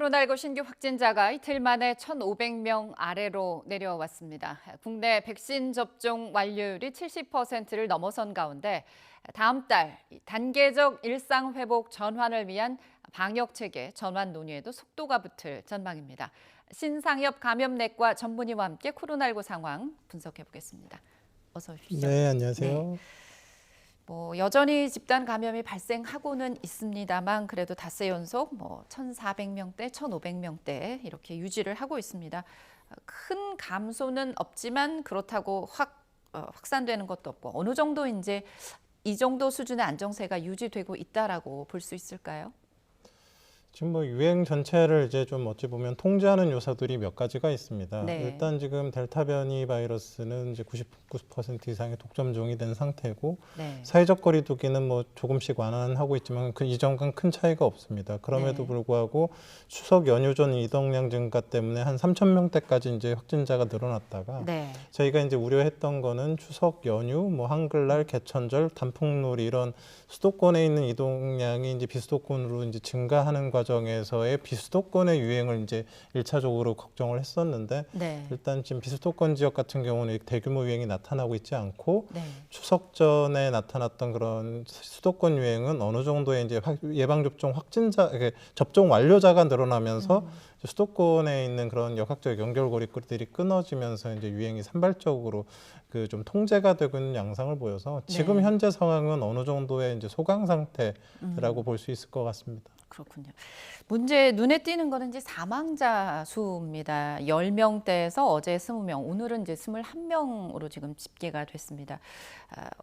코로나19 신규 확진자가 이틀 만에 1,500명 아래로 내려왔습니다. 국내 백신 접종 완료율이 70%를 넘어선 가운데 다음 달 단계적 일상 회복 전환을 위한 방역 체계 전환 논의에도 속도가 붙을 전망입니다. 신상엽 감염내과 전문의와 함께 코로나19 상황 분석해 보겠습니다. 어서 오십시오. 네, 안녕하세요. 여전히 집단 감염이 발생하고는 있습니다만 그래도 닷새 연속 1,400명대, 1,500명대 이렇게 유지를 하고 있습니다. 큰 감소는 없지만 그렇다고 확산되는 것도 없고 어느 정도 이제 이 정도 수준의 안정세가 유지되고 있다라고 볼 수 있을까요? 지금 유행 전체를 이제 좀 어찌 보면 통제하는 요소들이 몇 가지가 있습니다. 네. 일단 지금 델타 변이 바이러스는 이제 99% 이상의 독점종이 된 상태고 네. 사회적 거리두기는 조금씩 완화하고 있지만 그 이전과는 큰 차이가 없습니다. 그럼에도 네. 불구하고 추석 연휴 전 이동량 증가 때문에 한 3,000명대까지 이제 확진자가 늘어났다가 네. 저희가 이제 우려했던 거는 추석 연휴, 한글날, 개천절, 단풍놀이 이런 수도권에 있는 이동량이 이제 비수도권으로 이제 증가하는 과정에서의 비수도권의 유행을 이제 1차적으로 걱정을 했었는데 네. 일단 지금 비수도권 지역 같은 경우는 대규모 유행이 나타나고 있지 않고 네. 추석 전에 나타났던 그런 수도권 유행은 어느 정도의 이제 예방접종 확진자, 접종 완료자가 늘어나면서 수도권에 있는 그런 역학적 연결고리들이 끊어지면서 이제 유행이 산발적으로 좀 통제가 되고 있는 양상을 보여서 지금 네. 현재 상황은 어느 정도의 이제 소강 상태라고 볼 수 있을 것 같습니다. 그렇군요. 문제 눈에 띄는 거는 이제 사망자 수입니다. 10명대에서 어제 20명, 오늘은 이제 21명으로 지금 집계가 됐습니다.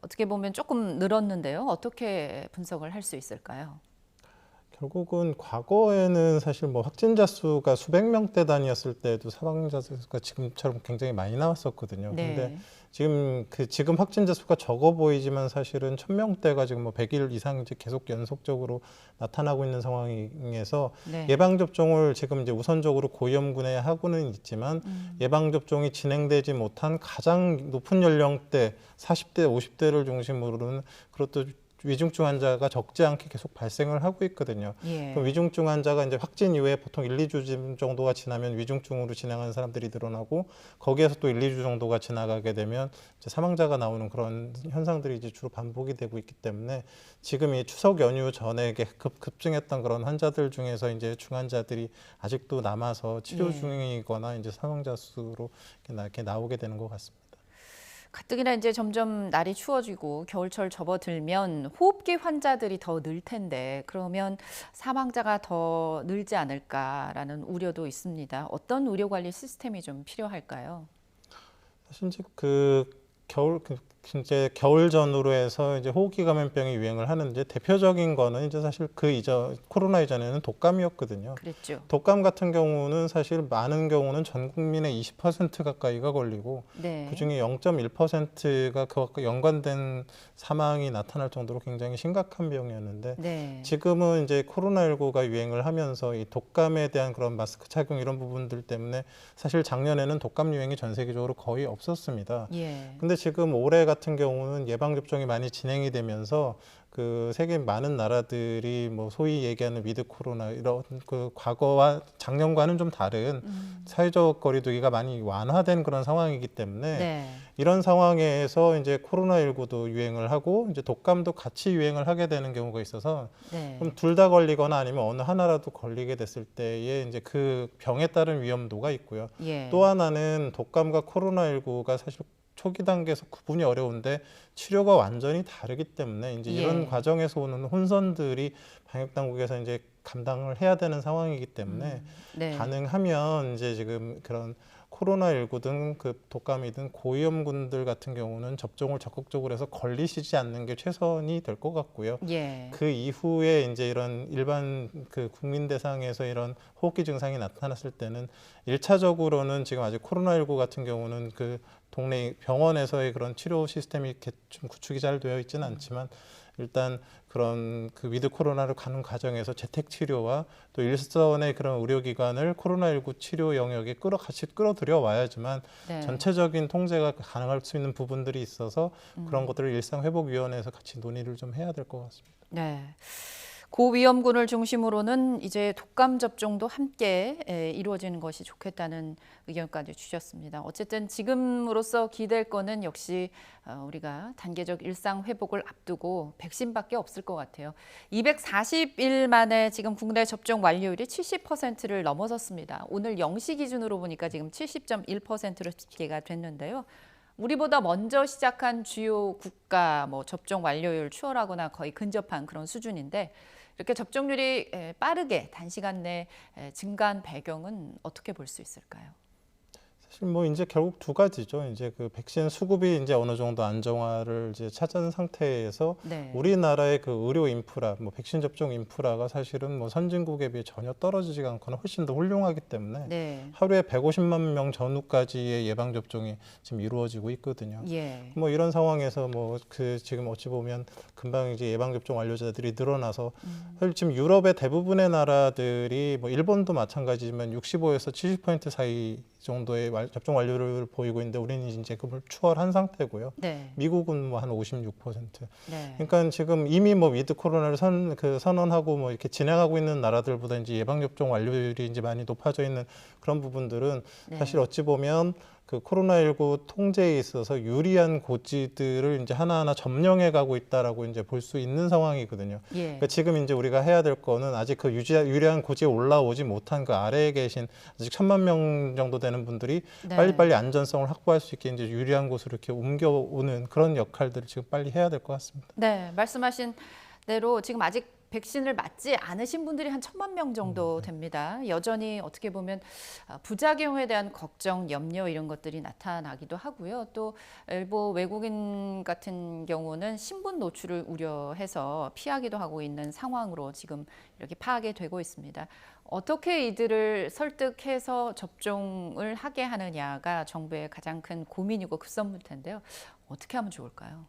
어떻게 보면 조금 늘었는데요. 어떻게 분석을 할 수 있을까요? 결국은 과거에는 사실 확진자 수가 수백 명대 단위였을 때도 사망자 수가 지금처럼 굉장히 많이 나왔었거든요. 네. 근데 지금 확진자 수가 적어 보이지만 사실은 1,000명대가 지금 100일 이상 이제 계속 연속적으로 나타나고 있는 상황에서 네. 예방 접종을 지금 이제 우선적으로 고위험군에 하고는 있지만 예방 접종이 진행되지 못한 가장 높은 연령대 40대, 50대를 중심으로는 그것도 위중증 환자가 적지 않게 계속 발생을 하고 있거든요. 예. 그럼 위중증 환자가 이제 확진 이후에 보통 1, 2주 정도가 지나면 위중증으로 진행하는 사람들이 늘어나고 거기에서 또 1, 2주 정도가 지나가게 되면 이제 사망자가 나오는 그런 현상들이 이제 주로 반복이 되고 있기 때문에 지금 이 추석 연휴 전에 급증했던 그런 환자들 중에서 이제 중환자들이 아직도 남아서 치료 예. 중이거나 이제 사망자 수로 이렇게 나오게 되는 것 같습니다. 가뜩이나 이제 점점 날이 추워지고 겨울철 접어들면 호흡기 환자들이 더 늘 텐데 그러면 사망자가 더 늘지 않을까라는 우려도 있습니다. 어떤 의료 관리 시스템이 좀 필요할까요? 사실 이제 이제 겨울 전후로 해서 이제 호흡기 감염병이 유행을 하는데 대표적인 거는 이제 사실 코로나 이전에는 독감이었거든요. 그랬죠. 독감 같은 경우는 사실 많은 경우는 전 국민의 20% 가까이가 걸리고 네. 그중에 0.1%가 그것과 연관된 사망이 나타날 정도로 굉장히 심각한 병이었는데 네. 지금은 이제 코로나19가 유행을 하면서 이 독감에 대한 그런 마스크 착용 이런 부분들 때문에 사실 작년에는 독감 유행이 전 세계적으로 거의 없었습니다. 예. 근데 지금 올해 같은 경우는 예방 접종이 많이 진행이 되면서 세계 많은 나라들이 소위 얘기하는 위드 코로나 이런 과거와 작년과는 좀 다른 사회적 거리두기가 많이 완화된 그런 상황이기 때문에 네. 이런 상황에서 이제 코로나19도 유행을 하고 이제 독감도 같이 유행을 하게 되는 경우가 있어서 네. 그럼 둘 다 걸리거나 아니면 어느 하나라도 걸리게 됐을 때에 이제 그 병에 따른 위험도가 있고요. 예. 또 하나는 독감과 코로나19가 사실 초기 단계에서 구분이 어려운데 치료가 완전히 다르기 때문에 이제 이런 예. 과정에서 오는 혼선들이 방역 당국에서 이제 감당을 해야 되는 상황이기 때문에 네. 가능하면 이제 지금 그런 코로나19든 독감이든 고위험군들 같은 경우는 접종을 적극적으로 해서 걸리시지 않는 게 최선이 될 것 같고요. 예. 그 이후에 이제 이런 일반 국민 대상에서 이런 호흡기 증상이 나타났을 때는 1차적으로는 지금 아직 코로나19 같은 경우는 동네 병원에서의 그런 치료 시스템이 이렇게 좀 구축이 잘 되어 있지는 않지만 일단 그런 위드 코로나를 가는 과정에서 재택 치료와 또 일선의 그런 의료기관을 코로나19 치료 영역에 같이 끌어들여 와야지만 네. 전체적인 통제가 가능할 수 있는 부분들이 있어서 그런 것들을 일상회복위원회에서 같이 논의를 좀 해야 될 것 같습니다. 네. 고위험군을 중심으로는 이제 독감 접종도 함께 이루어지는 것이 좋겠다는 의견까지 주셨습니다. 어쨌든 지금으로서 기댈 거는 역시 우리가 단계적 일상 회복을 앞두고 백신밖에 없을 것 같아요. 240일 만에 지금 국내 접종 완료율이 70%를 넘어섰습니다. 오늘 0시 기준으로 보니까 지금 70.1%로 집계가 됐는데요. 우리보다 먼저 시작한 주요 국가 접종 완료율 추월하거나 거의 근접한 그런 수준인데 이렇게 접종률이 빠르게 단시간 내에 증가한 배경은 어떻게 볼 수 있을까요? 사실 이제 결국 두 가지죠. 이제 그 백신 수급이 이제 어느 정도 안정화를 이제 찾은 상태에서 네. 우리나라의 그 의료 인프라, 백신 접종 인프라가 사실은 선진국에 비해 전혀 떨어지지 않거나 훨씬 더 훌륭하기 때문에 네. 하루에 150만 명 전후까지의 예방 접종이 지금 이루어지고 있거든요. 예. 이런 상황에서 지금 어찌 보면 금방 이제 예방 접종 완료자들이 늘어나서 사실 지금 유럽의 대부분의 나라들이 일본도 마찬가지지만 65에서 70% 사이 정도의 접종 완료를 보이고 있는데 우리는 이제 그걸 추월한 상태고요. 네. 미국은 한 56%. 네. 그러니까 지금 이미 위드 코로나를 선언하고 이렇게 진행하고 있는 나라들보다 이제 예방 접종 완료율이 이제 많이 높아져 있는 그런 부분들은 네. 사실 어찌 보면 그 코로나19 통제에 있어서 유리한 고지들을 이제 하나하나 점령해 가고 있다라고 이제 볼 수 있는 상황이거든요. 예. 그러니까 지금 이제 우리가 해야 될 거는 아직 그 유리한 고지에 올라오지 못한 그 아래에 계신 아직 1,000만 명 정도 되는 분들이 네. 빨리빨리 안전성을 확보할 수 있게 이제 유리한 곳으로 이렇게 옮겨오는 그런 역할들을 지금 빨리 해야 될 것 같습니다. 네, 말씀하신 대로 지금 아직 백신을 맞지 않으신 분들이 한 1,000만 명 정도 됩니다. 여전히 어떻게 보면 부작용에 대한 걱정, 염려 이런 것들이 나타나기도 하고요. 또 일부 외국인 같은 경우는 신분 노출을 우려해서 피하기도 하고 있는 상황으로 지금 이렇게 파악이 되고 있습니다. 어떻게 이들을 설득해서 접종을 하게 하느냐가 정부의 가장 큰 고민이고 급선무일 텐데요. 어떻게 하면 좋을까요?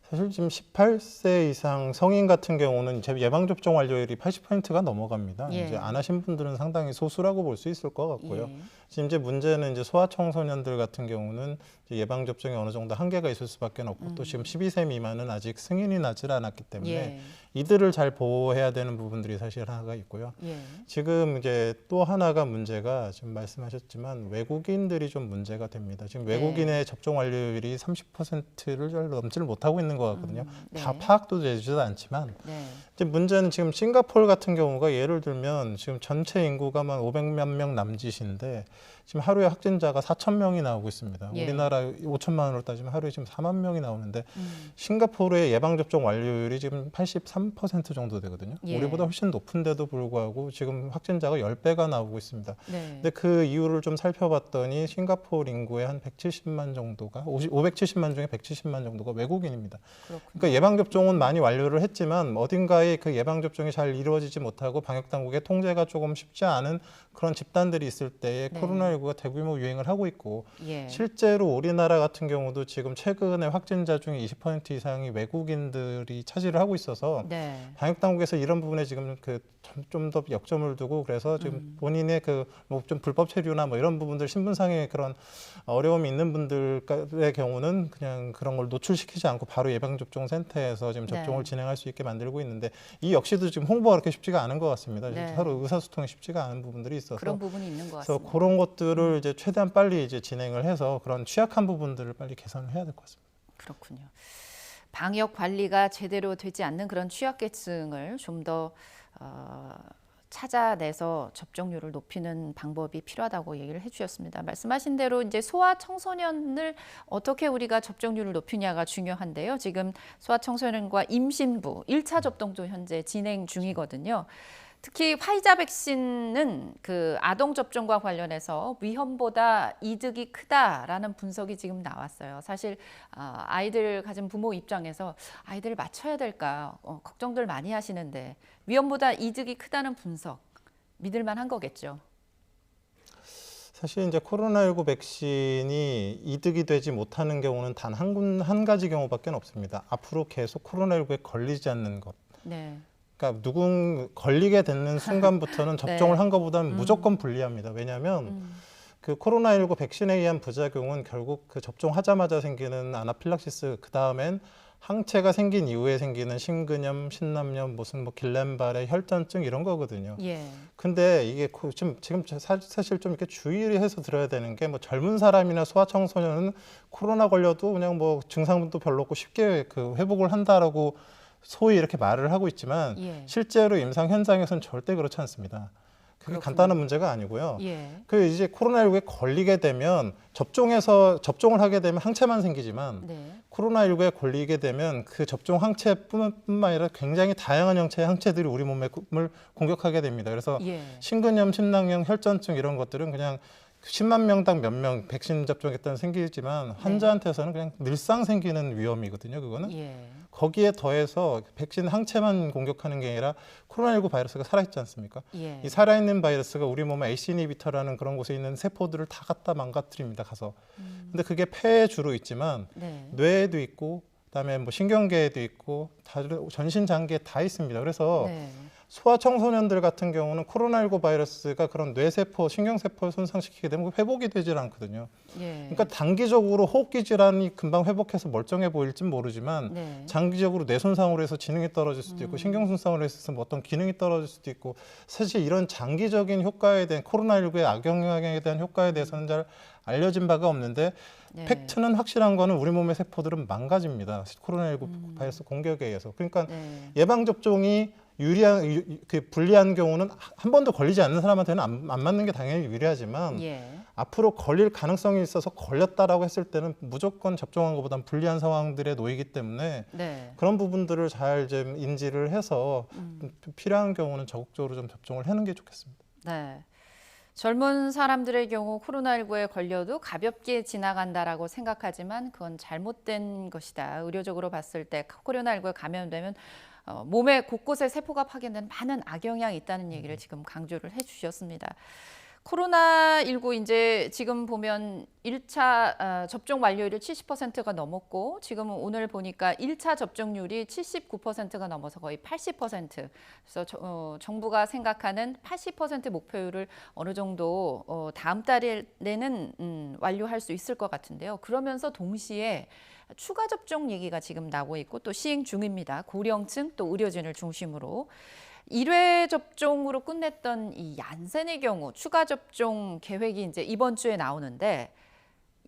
사실 지금 18세 이상 성인 같은 경우는 예방접종 완료율이 80%가 넘어갑니다. 예. 이제 안 하신 분들은 상당히 소수라고 볼 수 있을 것 같고요. 예. 지금 이제 문제는 이제 소아청소년들 같은 경우는 예방접종에 어느 정도 한계가 있을 수밖에 없고 또 지금 12세 미만은 아직 승인이 나질 않았기 때문에 예. 이들을 잘 보호해야 되는 부분들이 사실 하나가 있고요. 예. 지금 이제 또 하나가 문제가 지금 말씀하셨지만 외국인들이 좀 문제가 됩니다. 지금 외국인의 접종 완료율이 30%를 잘 넘지를 못하고 있는 것 같거든요. 네. 다 파악도 되지도 않지만 네. 이제 문제는 지금 싱가포르 같은 경우가 예를 들면 지금 전체 인구가 500만 명 남짓인데 지금 하루에 확진자가 4,000명이 나오고 있습니다. 예. 우리나라 5천만으로 따지면 하루에 지금 4만 명이 나오는데 싱가포르의 예방접종 완료율이 지금 83% 정도 되거든요. 예. 우리보다 훨씬 높은데도 불구하고 지금 확진자가 10배가 나오고 있습니다. 네. 근데 그 이유를 좀 살펴봤더니 싱가포르 인구의 한 170만 정도가 570만 중에 170만 정도가 외국인입니다. 그렇군요. 그러니까 예방접종은 많이 완료를 했지만 어딘가에 그 예방접종이 잘 이루어지지 못하고 방역당국의 통제가 조금 쉽지 않은 그런 집단들이 있을 때에 네. 코로나19가 대규모 유행을 하고 있고 예. 실제로 우리나라 같은 경우도 지금 최근에 확진자 중에 20% 이상이 외국인들이 차지를 하고 있어서 네. 방역당국에서 이런 부분에 지금 좀 더 역점을 두고 그래서 지금 본인의 좀 불법 체류나 이런 부분들 신분상의 그런 어려움이 있는 분들의 경우는 그냥 그런 걸 노출시키지 않고 바로 예방접종 센터에서 지금 접종을 네. 진행할 수 있게 만들고 있는데 이 역시도 지금 홍보가 그렇게 쉽지가 않은 것 같습니다. 네. 서로 의사소통이 쉽지가 않은 부분들이 있어서 그런 부분이 있는 것 그래서 같습니다. 그런 것들을 이제 최대한 빨리 이제 진행을 해서 그런 취약한 부분들을 빨리 개선을 해야 될 것 같습니다. 그렇군요. 방역 관리가 제대로 되지 않는 그런 취약계층을 좀 더 찾아내서 접종률을 높이는 방법이 필요하다고 얘기를 해주셨습니다. 말씀하신 대로 이제 소아 청소년을 어떻게 우리가 접종률을 높이냐가 중요한데요. 지금 소아 청소년과 임신부 1차 접종도 현재 진행 중이거든요. 특히 화이자 백신은 그 아동 접종과 관련해서 위험보다 이득이 크다라는 분석이 지금 나왔어요. 사실 아이들 가진 부모 입장에서 아이들을 맞춰야 될까 걱정들 많이 하시는데 위험보다 이득이 크다는 분석 믿을 만한 거겠죠. 사실 이제 코로나19 백신이 이득이 되지 못하는 경우는 단 한 가지 경우밖에 없습니다. 앞으로 계속 코로나19에 걸리지 않는 것. 네. 그러니까 걸리게 되는 순간부터는 접종을 네. 한 것보다는 무조건 불리합니다. 왜냐하면 그 코로나19 백신에 의한 부작용은 결국 그 접종하자마자 생기는 아나필락시스 그 다음엔 항체가 생긴 이후에 생기는 심근염, 신남염, 무슨 뭐 길렌바레, 혈전증 이런 거거든요. 예. 근데 이게 지금 사실 좀 이렇게 주의해서 들어야 되는 게 뭐 젊은 사람이나 소아청소년은 코로나 걸려도 그냥 뭐 증상도 별로 없고 쉽게 그 회복을 한다라고 소위 이렇게 말을 하고 있지만 예. 실제로 임상 현장에서는 절대 그렇지 않습니다. 그게 그렇군요. 간단한 문제가 아니고요. 예. 그 이제 코로나19에 걸리게 되면 접종을 하게 되면 항체만 생기지만 네. 코로나19에 걸리게 되면 그 접종 항체뿐만 아니라 굉장히 다양한 형체의 항체들이 우리 몸을 공격하게 됩니다. 그래서 예. 심근염, 심낭염, 혈전증 이런 것들은 그냥 10만 명당 몇 명 백신 접종했다는 생기지만 환자한테서는 그냥 늘상 생기는 위험이거든요. 그거는. 예. 거기에 더해서 백신 항체만 공격하는 게 아니라 코로나19 바이러스가 살아있지 않습니까? 예. 이 살아있는 바이러스가 우리 몸에 AC 이니비터라는 그런 곳에 있는 세포들을 다 갖다 망가뜨립니다. 가서. 근데 그게 폐에 주로 있지만 네. 뇌에도 있고 그다음에 뭐 신경계에도 있고 다른 전신 장기에 다 있습니다. 그래서 네. 소아청소년들 같은 경우는 코로나19 바이러스가 그런 뇌세포, 신경세포를 손상시키게 되면 회복이 되질 않거든요. 예. 그러니까 단기적으로 호흡기 질환이 금방 회복해서 멀쩡해 보일진 모르지만 네. 장기적으로 뇌 손상으로 해서 지능이 떨어질 수도 있고 신경 손상으로 해서 뭐 어떤 기능이 떨어질 수도 있고 사실 이런 장기적인 효과에 대한 코로나19의 악영향에 대한 효과에 대해서는 잘 알려진 바가 없는데 네. 팩트는 확실한 거는 우리 몸의 세포들은 망가집니다. 코로나19 바이러스 공격에 의해서. 그러니까 네. 예방 접종이 불리한 경우는 한 번도 걸리지 않는 사람한테는 안 맞는 게 당연히 유리하지만 예. 앞으로 걸릴 가능성이 있어서 걸렸다라고 했을 때는 무조건 접종한 것보다는 불리한 상황들에 놓이기 때문에 네. 그런 부분들을 잘 좀 인지를 해서 필요한 경우는 적극적으로 좀 접종을 하는 게 좋겠습니다. 네. 젊은 사람들의 경우 코로나19에 걸려도 가볍게 지나간다라고 생각하지만 그건 잘못된 것이다. 의료적으로 봤을 때 코로나19에 감염되면 몸의 곳곳에 세포가 파견되는 많은 악영향이 있다는 얘기를 지금 강조를 해주셨습니다. 코로나19 이제 지금 보면 1차 접종 완료율이 70%가 넘었고 지금은 오늘 보니까 1차 접종률이 79%가 넘어서 거의 80%. 그래서 정부가 생각하는 80% 목표율을 어느 정도 다음 달에는 완료할 수 있을 것 같은데요. 그러면서 동시에 추가 접종 얘기가 지금 나오고 있고 또 시행 중입니다. 고령층 또 의료진을 중심으로. 1회 접종으로 끝냈던 이 얀센의 경우 추가 접종 계획이 이제 이번 주에 나오는데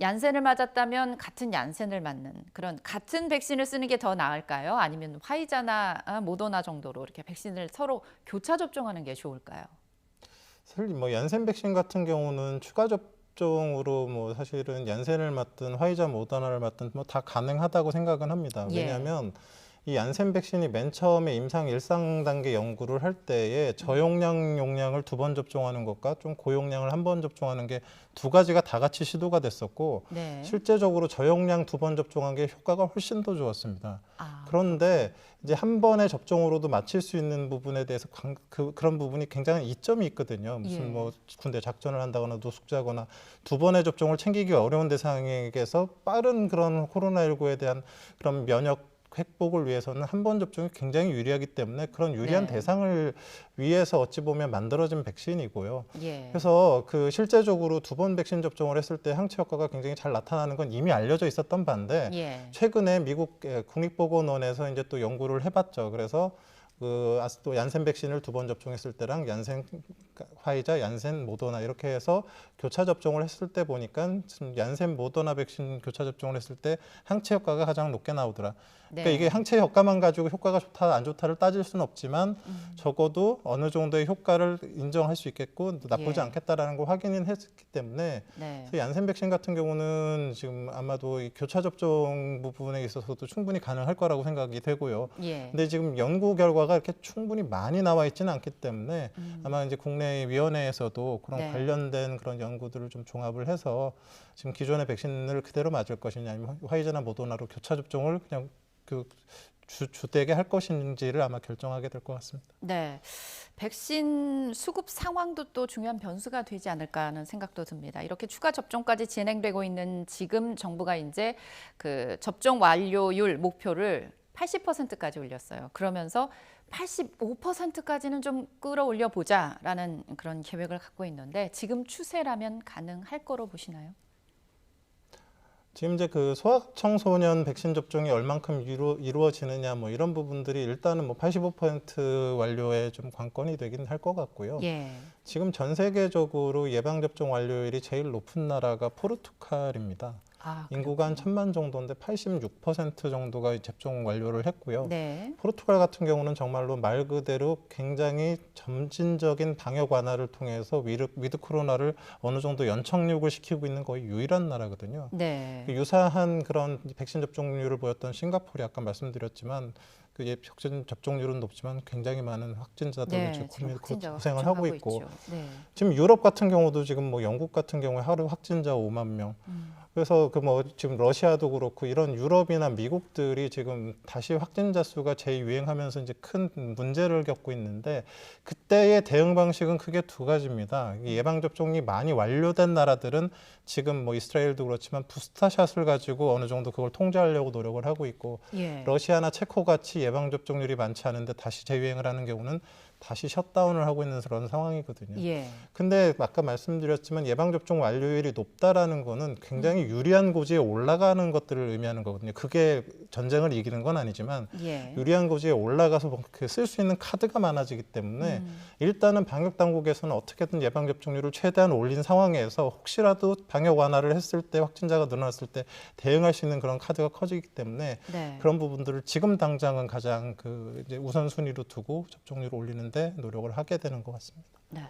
얀센을 맞았다면 같은 얀센을 맞는 그런 같은 백신을 쓰는 게 더 나을까요? 아니면 화이자나 모더나 정도로 이렇게 백신을 서로 교차 접종하는 게 좋을까요? 사실 뭐 얀센 백신 같은 경우는 추가 접종으로 뭐 사실은 얀센을 맞든 화이자 모더나를 맞든 뭐 다 가능하다고 생각은 합니다. 예. 왜냐하면 이 얀센 백신이 맨 처음에 임상 1상 단계 연구를 할 때에 저용량 용량을 2번 접종하는 것과 좀 고용량을 1번 접종하는 게 두 가지가 다 같이 시도가 됐었고 네. 실제적으로 저용량 2번 접종한 게 효과가 훨씬 더 좋았습니다. 아, 그런데 이제 한 번의 접종으로도 마칠 수 있는 부분에 대해서 그런 부분이 굉장히 이점이 있거든요. 무슨 예. 뭐 군대 작전을 한다거나 노숙자거나 2번의 접종을 챙기기 어려운 대상에게서 빠른 그런 코로나19에 대한 그런 면역 회복을 위해서는 한 번 접종이 굉장히 유리하기 때문에 그런 유리한 네. 대상을 위해서 어찌 보면 만들어진 백신이고요. 예. 그래서 그 실제적으로 2번 백신 접종을 했을 때 항체 효과가 굉장히 잘 나타나는 건 이미 알려져 있었던 바인데 예. 최근에 미국 국립보건원에서 이제 또 연구를 해봤죠. 그래서 또 얀센 백신을 2번 접종했을 때랑 얀센 화이자, 얀센 모더나 이렇게 해서 교차 접종을 했을 때 보니까 얀센 모더나 백신 교차 접종을 했을 때 항체 효과가 가장 높게 나오더라. 네. 그러니까 이게 항체 효과만 가지고 효과가 좋다 안 좋다를 따질 수는 없지만 적어도 어느 정도의 효과를 인정할 수 있겠고 나쁘지 예. 않겠다라는 걸 확인은 했기 때문에 네. 그래서 얀센 백신 같은 경우는 지금 아마도 이 교차 접종 부분에 있어서도 충분히 가능할 거라고 생각이 되고요. 예. 근데 지금 연구 결과가 이렇게 충분히 많이 나와 있지는 않기 때문에 아마 이제 국내 위원회에서도 그런 네. 관련된 그런 연구들을 좀 종합을 해서 지금 기존의 백신을 그대로 맞을 것이냐 아니면 화이자나 모더나로 교차 접종을 그냥 주되게 할 것인지를 아마 결정하게 될 것 같습니다. 네, 백신 수급 상황도 또 중요한 변수가 되지 않을까 하는 생각도 듭니다. 이렇게 추가 접종까지 진행되고 있는 지금 정부가 이제 그 접종 완료율 목표를 80%까지 올렸어요. 그러면서 85%까지는 좀 끌어올려 보자라는 그런 계획을 갖고 있는데 지금 추세라면 가능할 거로 보시나요? 지금 이제 그 소아청소년 백신 접종이 얼만큼 이루어지느냐 뭐 이런 부분들이 일단은 뭐 85% 완료에 좀 관건이 되긴 할 것 같고요. 예. 지금 전 세계적으로 예방접종 완료율이 제일 높은 나라가 포르투갈입니다. 아, 인구가 한 그렇군요. 1000만 정도인데 86% 정도가 접종 완료를 했고요. 네. 포르투갈 같은 경우는 정말로 말 그대로 굉장히 점진적인 방역 완화를 통해서 위드 코로나를 어느 정도 연착륙을 시키고 있는 거의 유일한 나라거든요. 네. 유사한 그런 백신 접종률을 보였던 싱가포르이 아까 말씀드렸지만 그 백신 접종률은 높지만 굉장히 많은 확진자들로 네. 지금 지금 확진자가 고생을 하고 걱정하고 있고 있죠. 네. 지금 유럽 같은 경우도 지금 뭐 영국 같은 경우에 하루 확진자 5만 명. 그래서 그 뭐 지금 러시아도 그렇고 이런 유럽이나 미국들이 지금 다시 확진자 수가 재유행하면서 이제 큰 문제를 겪고 있는데 그때의 대응 방식은 크게 두 가지입니다. 이 예방 접종이 많이 완료된 나라들은 지금 뭐 이스라엘도 그렇지만 부스터샷을 가지고 어느 정도 그걸 통제하려고 노력을 하고 있고 예. 러시아나 체코 같이 예방 접종률이 많지 않은데 다시 재유행을 하는 경우는 다시 셧다운을 하고 있는 그런 상황이거든요. 예. 근데 아까 말씀드렸지만 예방접종 완료율이 높다라는 거는 굉장히 유리한 고지에 올라가는 것들을 의미하는 거거든요. 그게 전쟁을 이기는 건 아니지만 예. 유리한 고지에 올라가서 쓸 수 있는 카드가 많아지기 때문에 일단은 방역 당국에서는 어떻게든 예방접종률을 최대한 올린 상황에서 혹시라도 방역 완화를 했을 때 확진자가 늘어났을 때 대응할 수 있는 그런 카드가 커지기 때문에 네. 그런 부분들을 지금 당장은 가장 그 이제 우선순위로 두고 접종률을 올리는데 노력을 하게 되는 것 같습니다. 네.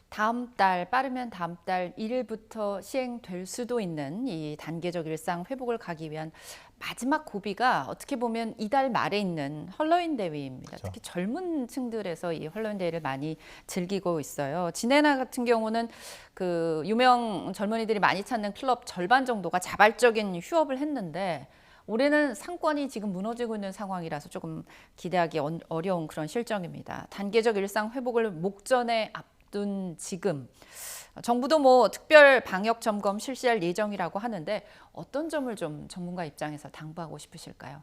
다음 달 빠르면 다음 달 1일부터 시행될 수도 있는 이 단계적 일상 회복을 가기 위한 마지막 고비가 어떻게 보면 이달 말에 있는 헐로윈 대회입니다. 그렇죠. 특히 젊은 층들에서 이 헐로윈 대회를 많이 즐기고 있어요. 지난해 같은 경우는 그 유명 젊은이들이 많이 찾는 클럽 절반 정도가 자발적인 휴업을 했는데 올해는 상권이 지금 무너지고 있는 상황이라서 조금 기대하기 어려운 그런 실정입니다. 단계적 일상 회복을 목전에 앞둔 지금 정부도 뭐 특별 방역 점검 실시할 예정이라고 하는데 어떤 점을 좀 전문가 입장에서 당부하고 싶으실까요?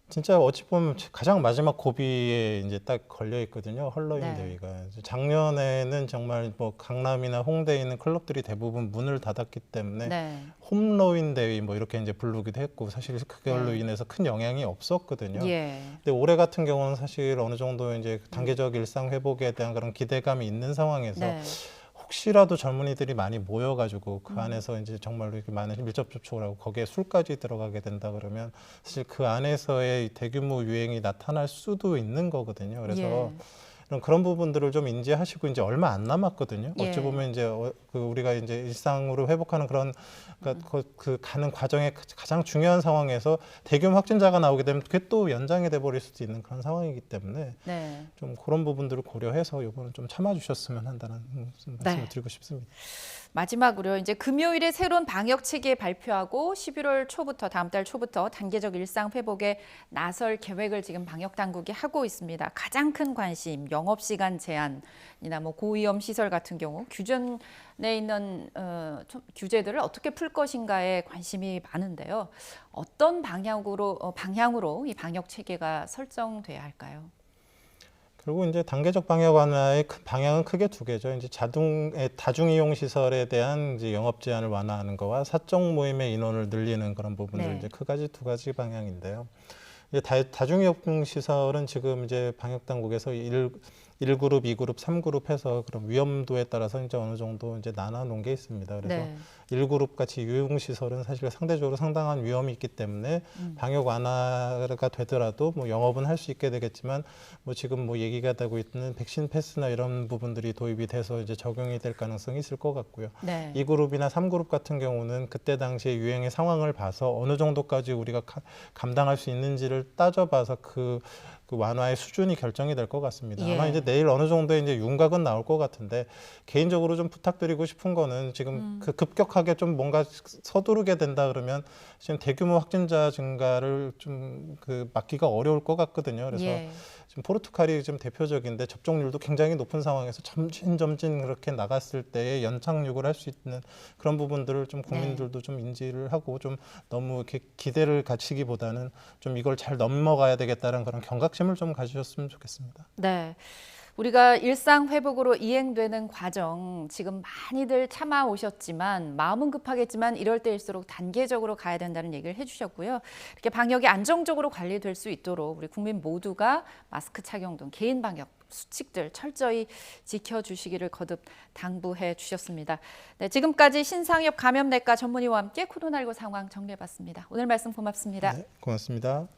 진짜 어찌 보면 가장 마지막 고비에 이제 딱 걸려 있거든요. 헐로윈 네. 대회가. 작년에는 정말 뭐 강남이나 홍대에 있는 클럽들이 대부분 문을 닫았기 때문에 네. 홈로윈 대회 뭐 이렇게 이제 부르기도 했고 사실 그걸로 네. 인해서 큰 영향이 없었거든요. 예. 근데 올해 같은 경우는 사실 어느 정도 이제 단계적 일상 회복에 대한 그런 기대감이 있는 상황에서 네. 혹시라도 젊은이들이 많이 모여가지고 그 안에서 이제 정말로 이렇게 많은 밀접 접촉을 하고 거기에 술까지 들어가게 된다 그러면 사실 그 안에서의 대규모 유행이 나타날 수도 있는 거거든요. 그래서 예. 그런 부분들을 좀 인지하시고 이제 얼마 안 남았거든요. 예. 어찌 보면 이제 그 우리가 이제 일상으로 회복하는 그런 그러니까 그 가는 과정에 가장 중요한 상황에서 대규모 확진자가 나오게 되면 그게 또 연장이 돼 버릴 수도 있는 그런 상황이기 때문에 네. 좀 그런 부분들을 고려해서 이거는 좀 참아주셨으면 한다는 말씀을 드리고 싶습니다. 마지막으로 이제 금요일에 새로운 방역 체계 발표하고 11월 초부터 다음 달 초부터 단계적 일상 회복에 나설 계획을 지금 방역 당국이 하고 있습니다. 가장 큰 관심 영업 시간 제한이나 뭐 고위험 시설 같은 경우 규정에 있는 규제들을 어떻게 풀 것인가에 관심이 많은데요. 어떤 방향으로 이 방역 체계가 설정돼야 할까요? 그리고 이제 단계적 방역 완화의 방향은 크게 두 개죠. 이제 다중 이용 시설에 대한 이제 영업 제한을 완화하는 거와 사적 모임의 인원을 늘리는 그런 부분들 네. 이제 두 가지 방향인데요. 이제 다중 이용 시설은 지금 이제 방역 당국에서 1그룹, 2그룹, 3그룹 해서 그런 위험도에 따라서 이제 어느 정도 이제 나눠 놓은 게 있습니다. 그래서 네. 1그룹 같이 유용 시설은 사실 상대적으로 상당한 위험이 있기 때문에 방역 완화가 되더라도 뭐 영업은 할 수 있게 되겠지만 뭐 지금 뭐 얘기가 되고 있는 백신 패스나 이런 부분들이 도입이 돼서 이제 적용이 될 가능성이 있을 것 같고요. 네. 2그룹이나 3그룹 같은 경우는 그때 당시에 유행의 상황을 봐서 어느 정도까지 우리가 감당할 수 있는지를 따져봐서 그 완화의 수준이 결정이 될 것 같습니다. 예. 아마 이제 내일 어느 정도의 이제 윤곽은 나올 것 같은데 개인적으로 좀 부탁드리고 싶은 거는 지금 그 급격하게 좀 뭔가 서두르게 된다 그러면 지금 대규모 확진자 증가를 좀 막기가 어려울 것 같거든요. 그래서 예. 지금 포르투갈이 좀 대표적인데 접종률도 굉장히 높은 상황에서 점진 그렇게 나갔을 때에 연착륙을 할 수 있는 그런 부분들을 좀 국민들도 좀 인지를 하고 좀 너무 이렇게 기대를 갖추기보다는 좀 이걸 잘 넘어가야 되겠다는 그런 경각심을 좀 가지셨으면 좋겠습니다. 네. 우리가 일상 회복으로 이행되는 과정 지금 많이들 참아오셨지만 마음은 급하겠지만 이럴 때일수록 단계적으로 가야 된다는 얘기를 해주셨고요. 이렇게 방역이 안정적으로 관리될 수 있도록 우리 국민 모두가 마스크 착용 등 개인 방역 수칙들 철저히 지켜주시기를 거듭 당부해 주셨습니다. 네, 지금까지 신상엽 감염내과 전문의와 함께 코로나19 상황 정리해봤습니다. 오늘 말씀 고맙습니다. 네, 고맙습니다.